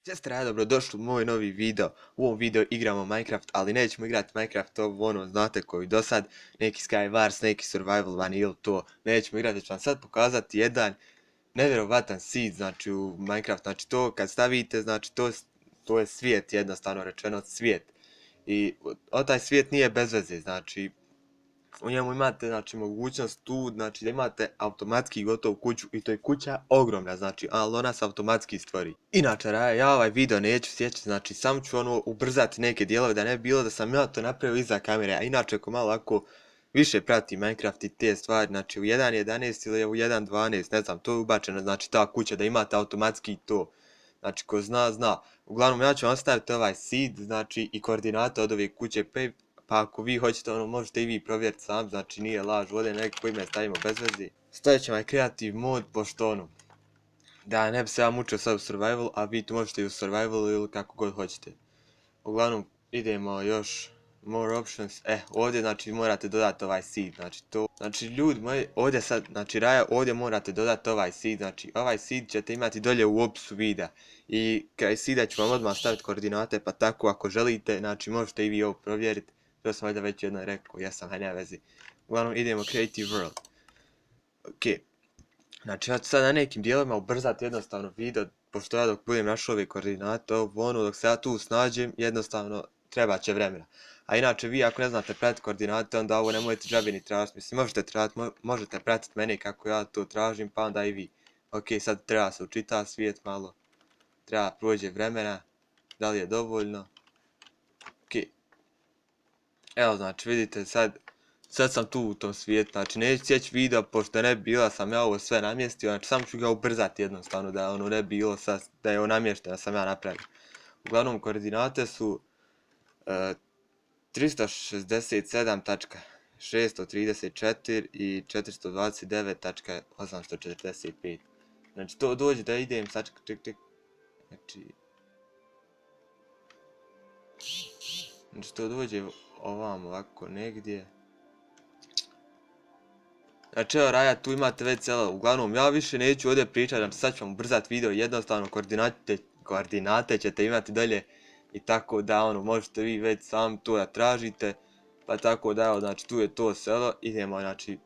Sestra, dobrodošli u moj novi video. U ovom videu igramo Minecraft, ali nećemo igrati Minecraft ono, znate koji do sad, neki Skywars, neki Survival Vanilla, to nećemo igrati, ću vam sad pokazati jedan nevjerovatan seed, znači u Minecraft, znači to kad stavite, znači to je svijet, jednostavno rečeno svijet. I taj svijet nije bez veze, znači u njemu imate znači mogućnost tu, znači da imate automatski gotovu kuću i to je kuća ogromna, znači, ali ona se automatski stvori. Inače, ja ovaj video neću sjećati, znači samo ću ubrzati neke dijelove da ne bi bilo da sam ja to napravio iza kamere, a inače ako malo ako više prati Minecraft i te stvari, znači u 1.11 ili u 1.12, ne znam, to je ubačeno, znači ta kuća da imate automatski to. Znači ko zna, zna. Uglavnom ja ću vam ostaviti ovaj seed, znači i koordinate od ove kuće, pa ako vi hoćete možete i vi provjeriti sam, znači nije laž, ovdje neko ime stavimo bez veze. Stavit ćemo creative mod, pošto da ne bi se ja mučio sad u survival, a vi tu možete i u survivalu ili kako god hoćete. Uglavnom idemo još more options, ovdje znači morate dodati ovaj seed, znači to, znači ljudi moji, ovdje sad, znači Raja, ovdje morate dodati ovaj seed, znači ovaj seed ćete imati dolje u opisu videa i kraj seeda ću vam odmah staviti koordinate, pa tako ako želite, znači možete i vi ovo provjeriti, to sam valjda već jedno rekao, jesam, hajde nema vezi. Uglavnom idemo creative world, ok, znači ja ću sad na nekim dijelovima ubrzati jednostavno video, pošto ja dok budem našao ove koordinate, dok se ja tu snađem, jednostavno treba će vremena. A inače vi ako ne znate pratiti koordinate, onda ovo nemojte džabe ni tražiti, mislim možete pratiti mene kako ja to tražim, pa onda i vi. Ok, sad treba se učita svijet malo, treba prođe vremena, da li je dovoljno. Ok, evo znači vidite sad sam tu u tom svijetu, znači neću sjeći video pošto ne bi bila sam ja ovo sve namjestio, znači samo ću ga ubrzati jednostavno da ne bi bilo sad, da je ovo namješteno, da sam ja napravio. Uglavnom koordinate su 367.634 i 429.845. Znači to dođe da idem sad znači to dođe ovamo ovako negdje. Znači evo Raja, tu imate već celo, uglavnom ja više neću ovdje pričati, znači sad ću vam ubrzati video, jednostavno koordinate ćete imati dolje i tako da možete vi već sam to da tražite, pa tako da evo znači tu je to selo, idemo znači.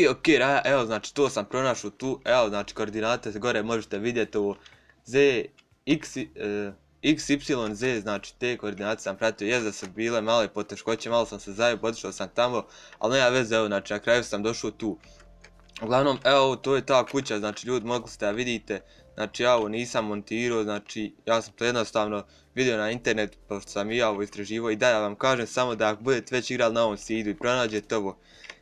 Ok, Raja, evo znači to sam pronašao tu, evo znači koordinate gore možete vidjeti ovo Z, X, Y, Z, znači te koordinate sam pratio, jest da su bile male poteškoće, malo sam se zajeb, otišao sam tamo, ali nema veze, evo znači na kraju sam došao tu. Uglavnom, evo to je ta kuća, znači ljudi mogli ste da vidite, znači ja ovo nisam montirao, znači ja sam to jednostavno vidio na internetu pošto sam i ja ovo istraživao i da ja vam kažem samo da ako budete već igrali na ovom seedu i pronađete ovo,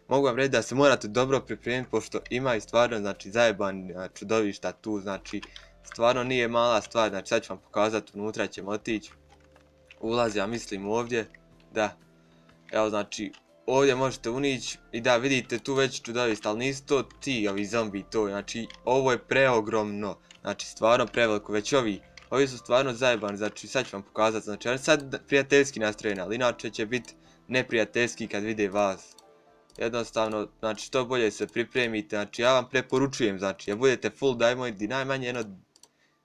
mogu vam reći da se morate dobro pripremiti pošto ima i stvarno znači zajebani čudovišta tu, znači stvarno nije mala stvar, znači sad ću vam pokazati, unutra ćemo otići, ulazi ja mislim ovdje, da, evo znači ovdje možete unići i da vidite tu već čudovist, ali nisu to ti ovi zombi to, znači ovo je preogromno, znači stvarno preveliko, već ovi su stvarno zajebani, znači sad ću vam pokazati, znači oni sad prijateljski nastrojeni, ali inače će biti neprijateljski kad vide vas. Jednostavno, znači što bolje se pripremite, znači ja vam preporučujem, znači da budete full diamond i najmanje jedno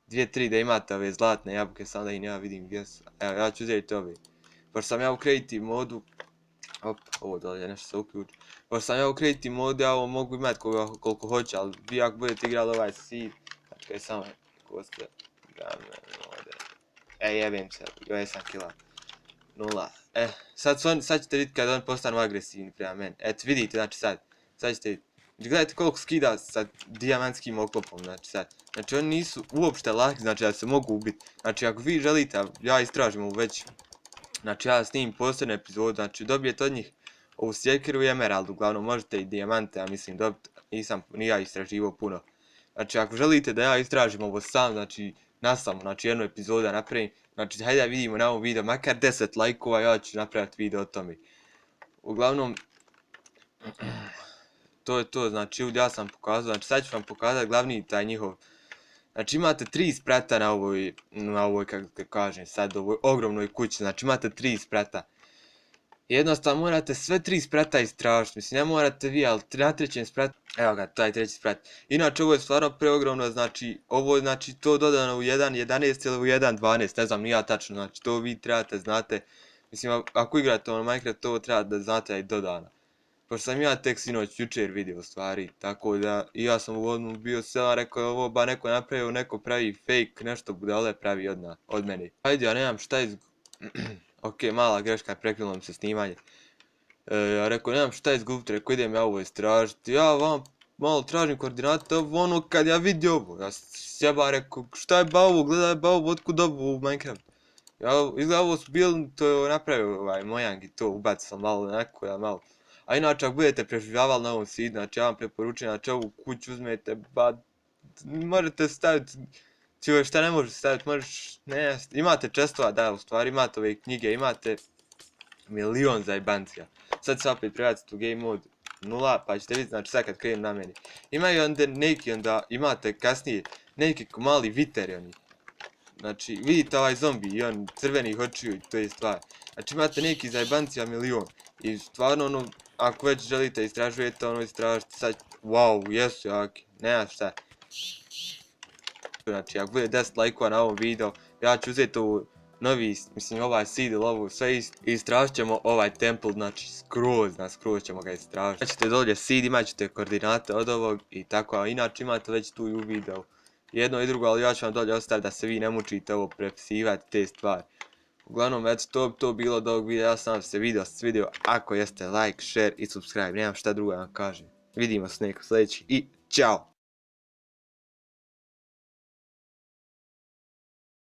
2-3 da imate ove zlatne jabuke, samo da ih ja vidim gdje su, evo ja ću uzeti ove. Pošto sam ja u creative modu, ovo dolje nešto se uključi. Pošto sam ja u creative modu, ja ovo mogu imati koliko hoće, ali vi ako budete igrali ovaj seed, znači kaj samo koste, jebem se, joj sam kila. 0. Sad ćete vidjeti kada oni postanu agresivni prema meni. Eto vidite, znači sad ćete vidjeti. Gledajte koliko skida sa dijamantskim oklopom, znači sad. Znači oni nisu uopšte laki, znači da se mogu ubiti. Znači ako vi želite, ja istražim ovu već. Znači ja snimim posebnu epizodu, znači dobijete od njih ovu sjekiru i emerald, uglavnom možete i dijamante, ja mislim dobiti, ni ja istraživao puno. Znači ako želite da ja istražim ovo sam, znači nastavno, znači jednu epizodu da napravim, znači hajde da vidimo na ovom videu, makar 10 lajkova, ja ću napraviti video o tome. Uglavnom, to je to, znači ja sam pokazao, znači sad ću vam pokazati glavni taj njihov. Znači imate 3 sprata na ovoj, kako da kažem sad, ovoj ogromnoj kući, znači imate 3 sprata. Jednostavno morate sve 3 sprata istražiti, mislim ne morate vi, ali na trećem spratu, evo ga, taj treći sprat. Inače ovo je stvarno preogromno, znači ovo je znači to dodano u 1.11 ili u 1.12, ne znam ni ja tačno, znači to vi trebate znate. Mislim ako igrate Minecraft to treba da znate da je dodano. Pošto sam ja tek sinoć jučer vidio u stvari, tako da i ja sam uvodno bio sela, rekao ovo ba neko napravio, neko pravi fake, nešto budale pravi od mene. Ajde, ja nemam šta Ok, mala greška, prekinulo mi se snimanje. Ja rekao, nemam šta izgubiti, rekao idem ja ovo istražiti, ja vam malo tražim koordinate, ono kad ja vidio ovo, ja sjeba rekao, šta je ba ovo, gledaj ba ovo, otkud ovo u Minecraft. Izgleda ovo su bili, to je napravio Mojang i to, ubacio sam malo neko, ja malo. A inače ako budete preživljavali na ovom seedu, znači ja vam preporučujem, znači ovu kuću uzmete, ba, možete staviti, čuo šta ne možete staviti, možeš, ne, imate čestova, da, u stvari imate ove knjige, imate milion zajbancija. Sad se opet prebaciti u game mode 0, pa ćete vidjeti, znači sad kad krenem na meni. Imaju onda neki, onda imate kasnije neki mali viteri oni. Znači vidite ovaj zombi i on crvenih očiju, to je stvar. Znači imate neki zajbancija milion. I stvarno ono, ako već želite istražujete, ono istražite sad, wow, jesu jaki, nema šta. Znači ako bude 10 lajkova na ovom videu, ja ću uzeti ovu novi, mislim ovaj seed ili ovu sve i istražit ćemo ovaj temple, znači skroz ćemo ga istražiti. Ćete dolje seed, imat ćete koordinate od ovog i tako, a inače imate već tu i u videu. Jedno i drugo, ali ja ću vam dolje ostaviti da se vi ne mučite ovo prepisivati te stvari. Uglavnom, eto, to bilo od ovog videa, ja sam se video svidio, ako jeste like, share i subscribe, nemam šta drugo da vam kažem. Vidimo se neko sljedeći i ćao!